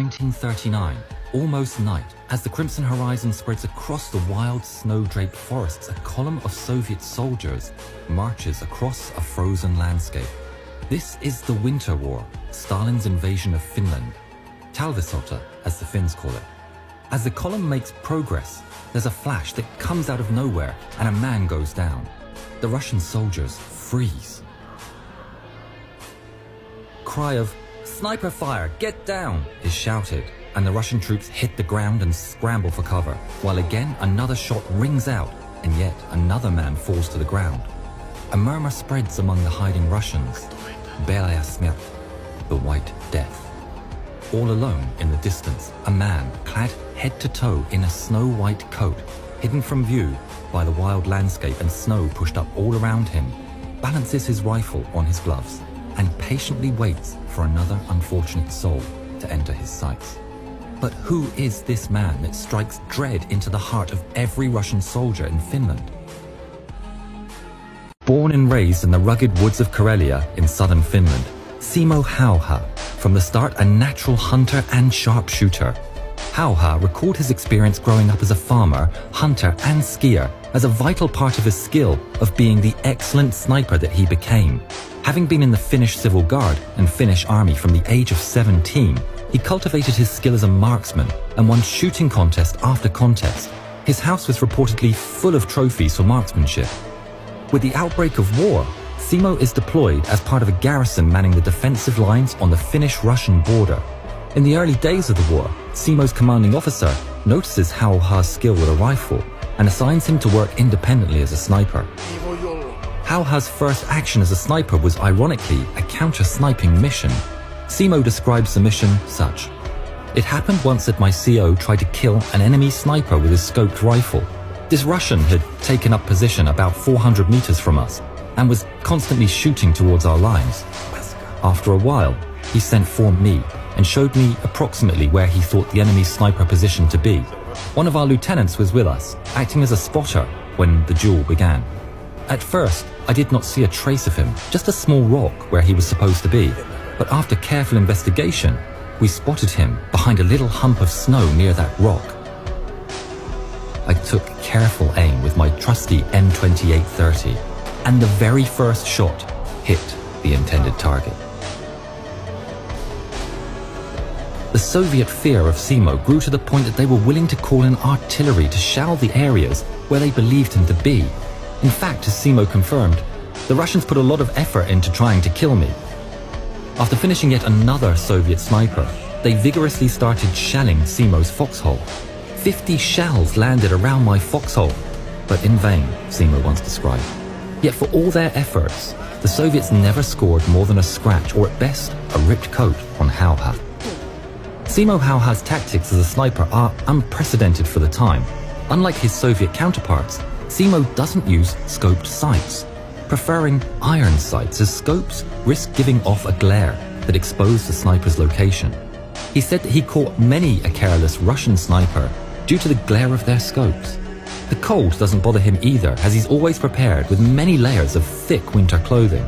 1939, almost night, as the crimson horizon spreads across the wild snow-draped forests, a column of Soviet soldiers marches across a frozen landscape. This is the Winter War, Stalin's invasion of Finland, Talvisota, as the Finns call it. As the column makes progress, there's a flash that comes out of nowhere and a man goes down. The Russian soldiers freeze. Cry of "Sniper fire, get down!" is shouted, and the Russian troops hit the ground and scramble for cover, while again another shot rings out, and yet another man falls to the ground. A murmur spreads among the hiding Russians. Belaya Smert, the White Death. All alone in the distance, a man clad head to toe in a snow-white coat, hidden from view by the wild landscape and snow pushed up all around him, balances his rifle on his gloves and patiently waits for another unfortunate soul to enter his sights. But who is this man that strikes dread into the heart of every Russian soldier in Finland? Born and raised in the rugged woods of Karelia in southern Finland, Simo Hauha, from the start a natural hunter and sharpshooter. Hauha recalled his experience growing up as a farmer, hunter and skier as a vital part of his skill of being the excellent sniper that he became. Having been in the Finnish Civil Guard and Finnish Army from the age of 17, he cultivated his skill as a marksman and won shooting contest after contest. His house was reportedly full of trophies for marksmanship. With the outbreak of war, Simo is deployed as part of a garrison manning the defensive lines on the Finnish-Russian border. In the early days of the war, Simo's commanding officer notices Hauha's skill with a rifle and assigns him to work independently as a sniper. Hauha's first action as a sniper was ironically a counter-sniping mission. Simo describes the mission such: "It happened once that my CO tried to kill an enemy sniper with his scoped rifle. This Russian had taken up position about 400 meters from us and was constantly shooting towards our lines. After a while, he sent for me and showed me approximately where he thought the enemy's sniper position to be. One of our lieutenants was with us, acting as a spotter when the duel began. At first, I did not see a trace of him, just a small rock where he was supposed to be. But after careful investigation, we spotted him behind a little hump of snow near that rock. I took careful aim with my trusty M2830, and the very first shot hit the intended target." The Soviet fear of Simo grew to the point that they were willing to call in artillery to shell the areas where they believed him to be. In fact, as Simo confirmed, the Russians put a lot of effort into trying to kill me. After finishing yet another Soviet sniper, they vigorously started shelling Simo's foxhole. 50 shells landed around my foxhole, but in vain, Simo once described. Yet for all their efforts, the Soviets never scored more than a scratch or at best a ripped coat on Hauha. Simo Hauha's tactics as a sniper are unprecedented for the time. Unlike his Soviet counterparts, Simo doesn't use scoped sights, preferring iron sights as scopes risk giving off a glare that exposed the sniper's location. He said that he caught many a careless Russian sniper due to the glare of their scopes. The cold doesn't bother him either, as he's always prepared with many layers of thick winter clothing.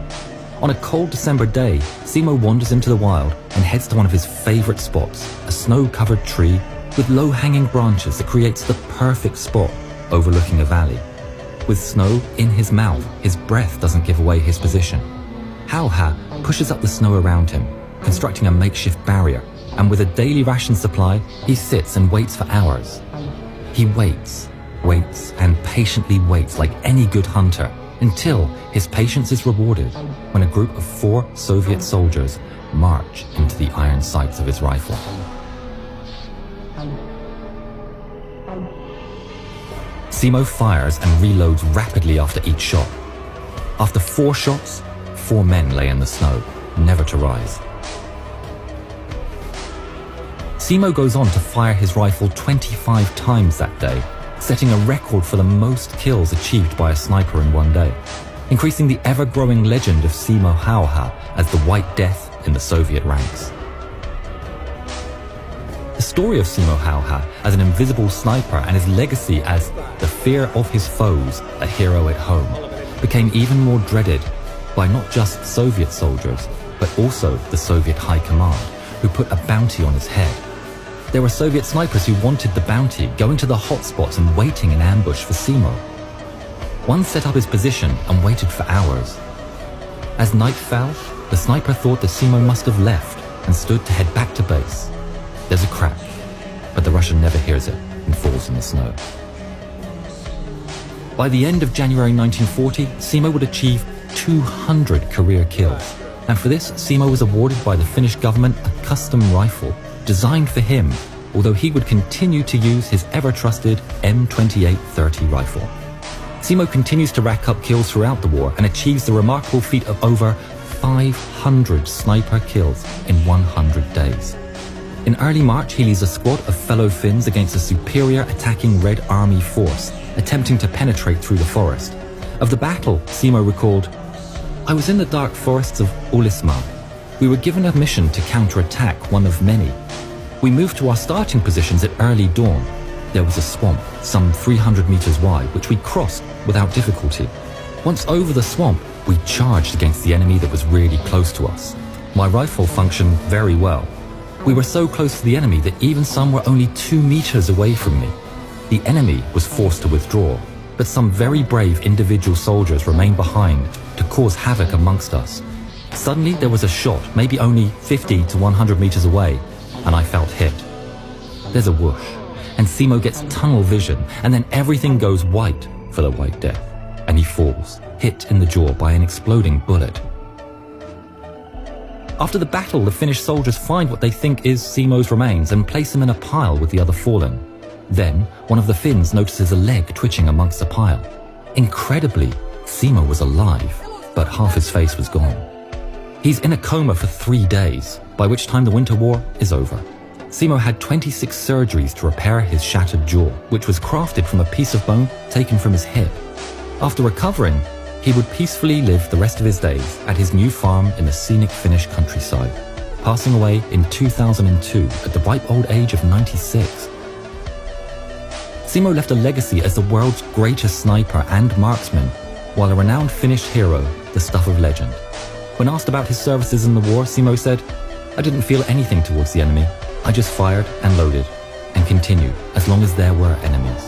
On a cold December day, Simo wanders into the wild and heads to one of his favorite spots, a snow-covered tree with low-hanging branches that creates the perfect spot overlooking a valley. With snow in his mouth, his breath doesn't give away his position. Hauha pushes up the snow around him, constructing a makeshift barrier, and with a daily ration supply, he sits and waits for hours. He waits, and patiently waits like any good hunter, until his patience is rewarded when a group of 4 Soviet soldiers march into the iron sights of his rifle. Simo fires and reloads rapidly after each shot. After 4 shots, 4 men lay in the snow, never to rise. Simo goes on to fire his rifle 25 times that day, setting a record for the most kills achieved by a sniper in one day, increasing the ever-growing legend of Simo Hauha as the White Death in the Soviet ranks. The story of Simo Hauha as an invisible sniper and his legacy as the fear of his foes, a hero at home, became even more dreaded by not just Soviet soldiers, but also the Soviet High Command, who put a bounty on his head. There were Soviet snipers who wanted the bounty, going to the hotspots and waiting in ambush for Simo. One set up his position and waited for hours. As night fell, the sniper thought that Simo must have left and stood to head back to base. There's a crack, but the Russian never hears it and falls in the snow. By the end of January 1940, Simo would achieve 200 career kills, and for this, Simo was awarded by the Finnish government a custom rifle designed for him, although he would continue to use his ever-trusted M2830 rifle. Simo continues to rack up kills throughout the war and achieves the remarkable feat of over 500 sniper kills in 100 days. In early March, he leads a squad of fellow Finns against a superior attacking Red Army force, attempting to penetrate through the forest. Of the battle, Simo recalled, "I was in the dark forests of Ulisma. We were given a mission to counterattack, one of many. We moved to our starting positions at early dawn. There was a swamp, some 300 meters wide, which we crossed without difficulty. Once over the swamp, we charged against the enemy that was really close to us. My rifle functioned very well. We were so close to the enemy that even some were only 2 meters away from me. The enemy was forced to withdraw, but some very brave individual soldiers remained behind to cause havoc amongst us. Suddenly there was a shot, maybe only 50 to 100 meters away, and I felt hit. There's a whoosh, and Simo gets tunnel vision, and then everything goes white for the White Death, and he falls, hit in the jaw by an exploding bullet. After the battle, the Finnish soldiers find what they think is Simo's remains and place him in a pile with the other fallen. Then, one of the Finns notices a leg twitching amongst the pile. Incredibly, Simo was alive, but half his face was gone. He's in a coma for 3 days, by which time the Winter War is over. Simo had 26 surgeries to repair his shattered jaw, which was crafted from a piece of bone taken from his hip. After recovering, he would peacefully live the rest of his days at his new farm in the scenic Finnish countryside, passing away in 2002 at the ripe old age of 96. Simo left a legacy as the world's greatest sniper and marksman, while a renowned Finnish hero, the stuff of legend. When asked about his services in the war, Simo said, "I didn't feel anything towards the enemy. I just fired and loaded, and continued as long as there were enemies.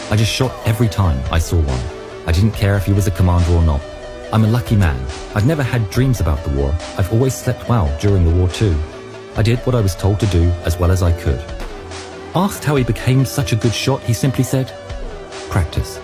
I just shot every time I saw one. I didn't care if he was a commander or not. I'm a lucky man. I've never had dreams about the war. I've always slept well during the war too. I did what I was told to do as well as I could." Asked how he became such a good shot, he simply said, "Practice."